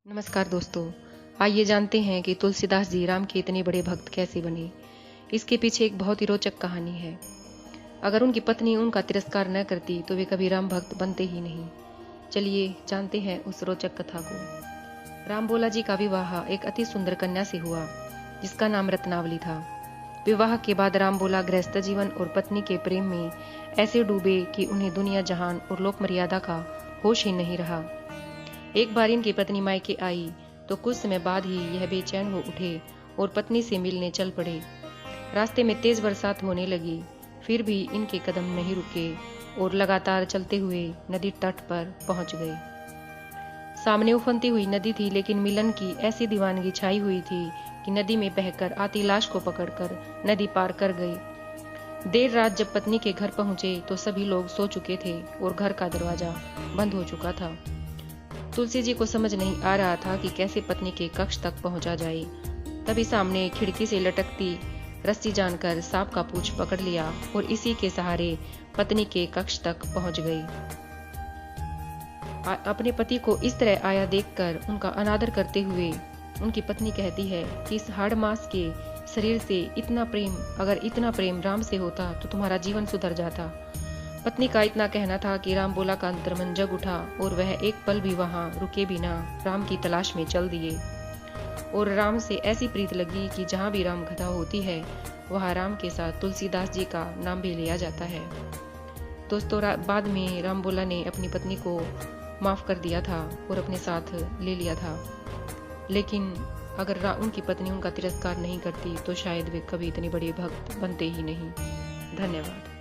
नमस्कार दोस्तों, आइए जानते हैं कि तुलसीदास जी राम के इतने बड़े भक्त कैसे बने। इसके पीछे एक बहुत ही रोचक कहानी है। अगर उनकी पत्नी उनका तिरस्कार न करती तो वे कभी राम भक्त बनते ही नहीं। चलिए जानते हैं उस रोचक कथा को। राम भोला जी का विवाह एक अति सुंदर कन्या से हुआ जिसका नाम रत्नावली था। विवाह के बाद राम भोला गृहस्थ जीवन और पत्नी के प्रेम में ऐसे डूबे कि उन्हें दुनिया जहान और लोक मर्यादा का होश ही नहीं रहा। एक बार इनकी पत्नी मायके आई तो कुछ समय बाद ही यह बेचैन हो उठे और पत्नी से मिलने चल पड़े। रास्ते में तेज बरसात होने लगी, फिर भी इनके कदम नहीं रुके और लगातार चलते हुए नदी तट पर पहुंच गए। सामने उफनती हुई नदी थी, लेकिन मिलन की ऐसी दीवानगी छाई हुई थी कि नदी में बहकर आती लाश को पकड़कर नदी पार कर गए। देर रात जब पत्नी के घर पहुंचे तो सभी लोग सो चुके थे और घर का दरवाजा बंद हो चुका था। तुलसी जी को समझ नहीं आ रहा था कि कैसे पत्नी के कक्ष तक पहुंचा जाए। तभी सामने खिड़की से लटकती रस्सी जानकर सांप का पूंछ पकड़ लिया और इसी के सहारे पत्नी के कक्ष तक पहुंच गई। अपने पति को इस तरह आया देखकर उनका अनादर करते हुए उनकी पत्नी कहती है कि इस हाड़ मांस के शरीर से अगर इतना प्रेम राम से होता तो तुम्हारा जीवन सुधर जाता। पत्नी का इतना कहना था कि राम भोला का अंतर्मन जग उठा और वह एक पल भी वहां रुके बिना राम की तलाश में चल दिए। और राम से ऐसी प्रीत लगी कि जहां भी राम कथा होती है वहां राम के साथ तुलसीदास जी का नाम भी लिया जाता है। दोस्तों, बाद में राम भोला ने अपनी पत्नी को माफ कर दिया था और अपने साथ ले लिया था, लेकिन अगर उनकी पत्नी उनका तिरस्कार नहीं करती तो शायद वे कभी इतने बड़े भक्त बनते ही नहीं। धन्यवाद।